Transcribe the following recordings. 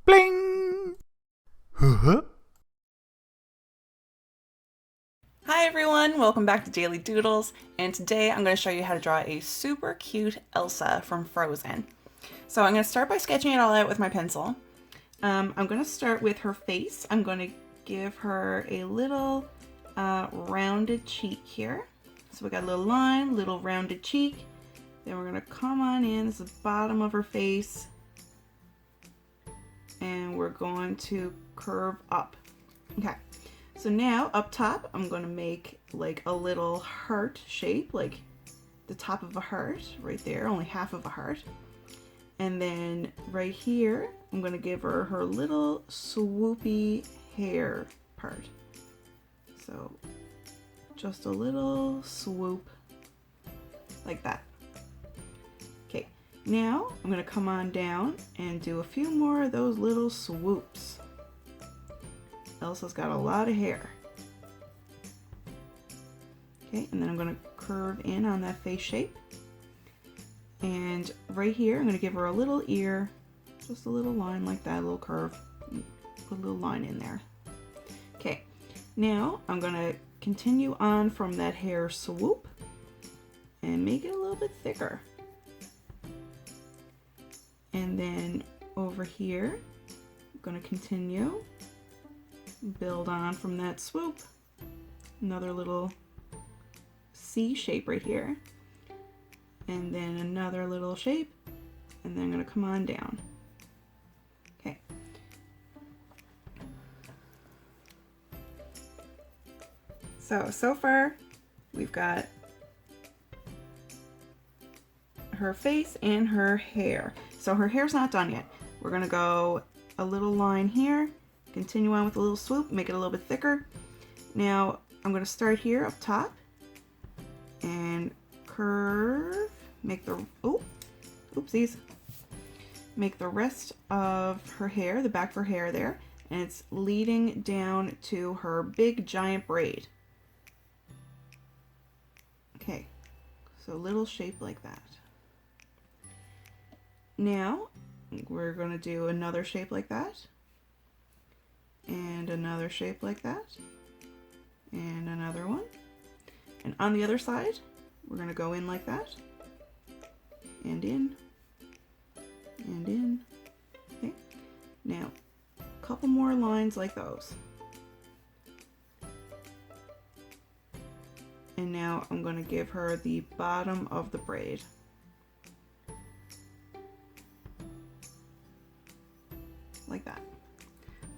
Bling! Huh? Hi everyone, welcome back to Daily Doodles, and today I'm going to show you how to draw a super cute Elsa from Frozen. So I'm going to start by sketching it all out with my pencil. I'm going to start with her face. I'm going to give her a little rounded cheek here. So we got a little line, little rounded cheek. Then we're going to come on in, this is the bottom of her face, and we're going to curve up. Okay. So now up top, I'm going to make like a little heart shape, like the top of a heart right there, only half of a heart. And then right here, I'm going to give her her little swoopy hair part. So just a little swoop like that. Okay, now I'm going to come on down and do a few more of those little swoops. Elsa's got a lot of hair. Okay, and then I'm going to curve in on that face shape. And right here, I'm going to give her a little ear, just a little line like that, a little curve, put a little line in there. Okay, now I'm going to continue on from that hair swoop and make it a little bit thicker. And then over here, I'm going to continue. Build on from that swoop. Another little C shape right here. And then another little shape. And then I'm going to come on down. Okay. So far we've got her face and her hair. So her hair's not done yet. We're going to go a little line here. Continue on with a little swoop, make it a little bit thicker. Now I'm going to start here up top and curve, make the, oopsies, make the rest of her hair, the back of her hair there, and it's leading down to her big giant braid. Okay, so a little shape like that. Now we're going to do another shape like that. And another shape like that, and another one. And on the other side, we're going to go in like that, and in, and in. Okay. Now, a couple more lines like those. And now I'm going to give her the bottom of the braid. Like that.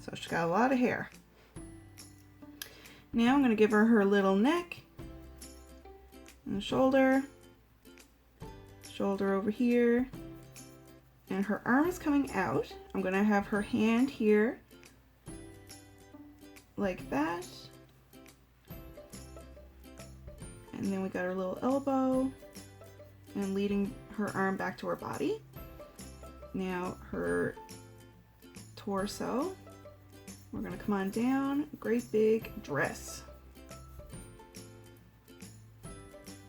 So she's got a lot of hair. Now I'm going to give her her little neck and shoulder over here, and her arm is coming out. I'm going to have her hand here like that, and then we got her little elbow and leading her arm back to her body. Now her torso. We're going to come on down, great big dress.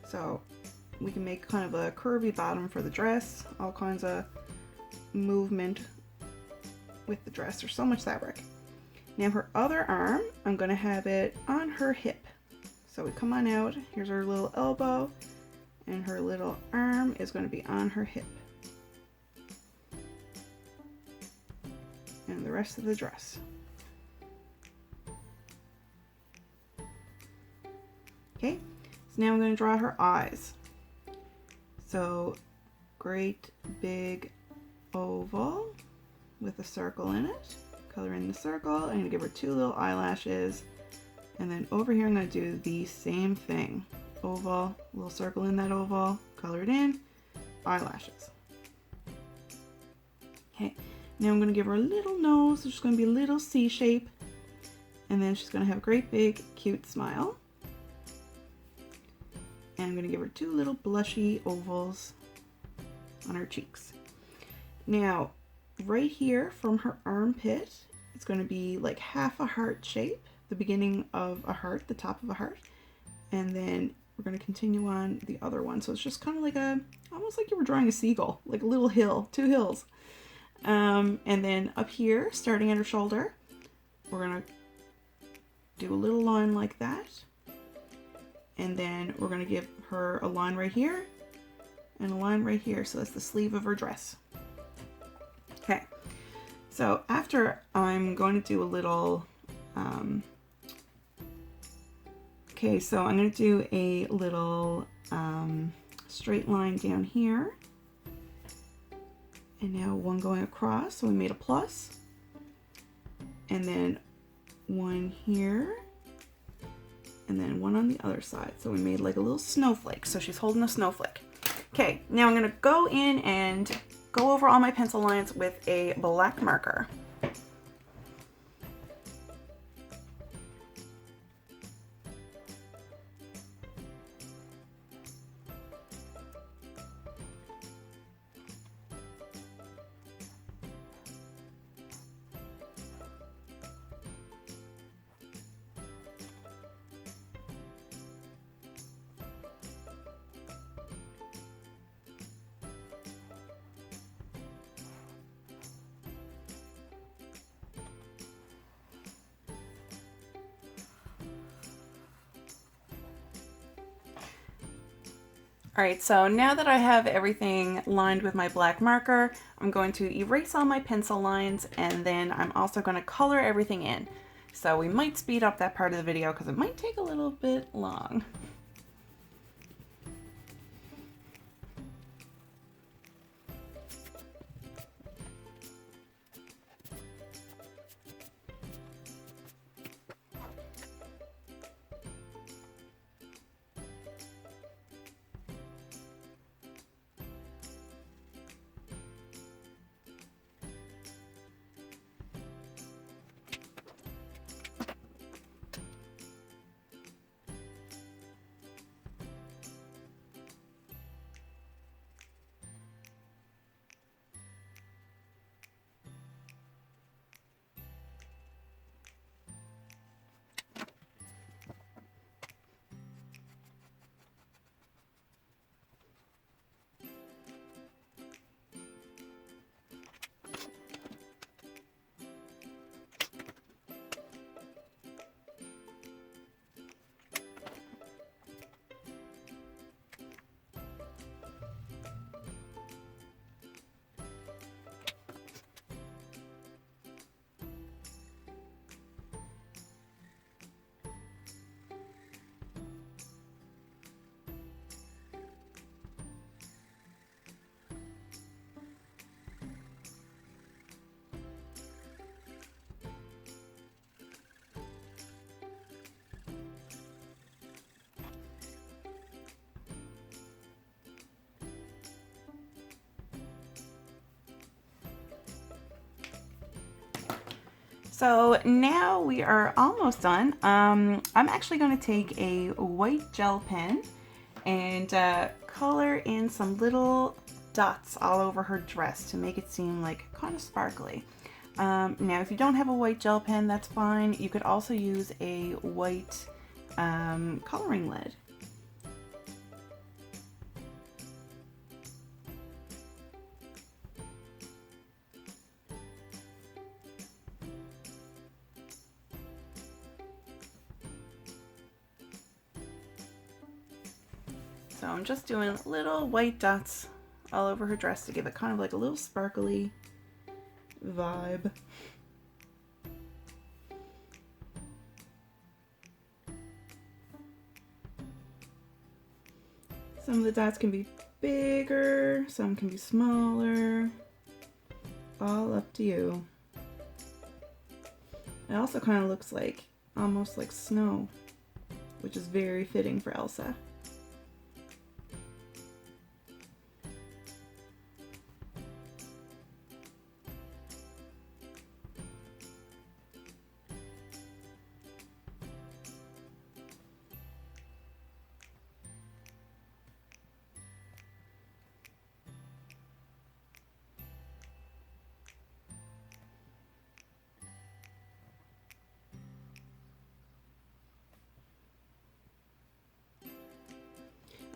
So we can make kind of a curvy bottom for the dress, all kinds of movement with the dress. There's so much fabric. Now her other arm, I'm going to have it on her hip. So we come on out, here's her little elbow, and her little arm is going to be on her hip. And the rest of the dress. Okay, so now I'm going to draw her eyes. So, great big oval with a circle in it. Color in the circle. I'm going to give her two little eyelashes. And then over here I'm going to do the same thing. Oval, little circle in that oval, color it in, eyelashes. Okay, now I'm going to give her a little nose. It's just going to be a little C shape. And then she's going to have a great big cute smile. And I'm going to give her two little blushy ovals on her cheeks. Now, right here from her armpit, it's going to be like half a heart shape, the beginning of a heart, the top of a heart. And then we're going to continue on the other one. So it's just kind of like almost like you were drawing a seagull, like a little hill, two hills. And then up here, starting at her shoulder, we're gonna do a little line like that. And then we're gonna give her a line right here and a line right here. So that's the sleeve of her dress. Okay, so after I'm going to do a little, okay, so I'm going to do a little straight line down here. And now one going across, so we made a plus. And then one here. And then one on the other side. So we made like a little snowflake. So she's holding a snowflake. Okay, now I'm going to go in and go over all my pencil lines with a black marker. Alright, so now that I have everything lined with my black marker, I'm going to erase all my pencil lines, and then I'm also going to color everything in. So we might speed up that part of the video because it might take a little bit long. So now we are almost done. I'm actually going to take a white gel pen and color in some little dots all over her dress to make it seem like kind of sparkly. Now if you don't have a white gel pen, that's fine. You could also use a white coloring lead. So I'm just doing little white dots all over her dress to give it kind of like a little sparkly vibe. Some of the dots can be bigger, some can be smaller, all up to you. It also kind of looks like, almost like snow, which is very fitting for Elsa.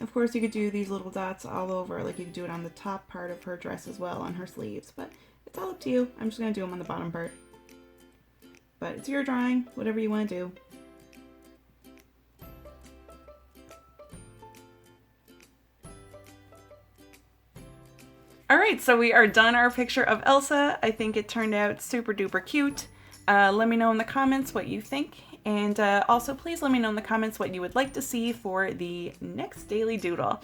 Of course, you could do these little dots all over, like you could do it on the top part of her dress as well, on her sleeves, but It's all up to you. I'm just going to do them on the bottom part. But it's your drawing, whatever you want to do. Alright, so we are done our picture of Elsa. I think it turned out super duper cute. Let me know in the comments what you think. And also please let me know in the comments what you would like to see for the next Daily Doodle.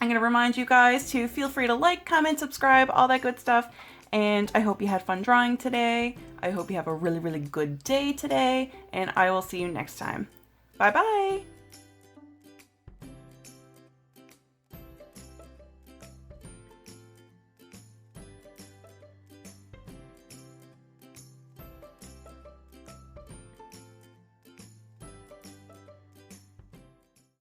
I'm going to remind you guys to feel free to like, comment, subscribe, all that good stuff. And I hope you had fun drawing today. I hope you have a really, really good day today. And I will see you next time. Bye-bye!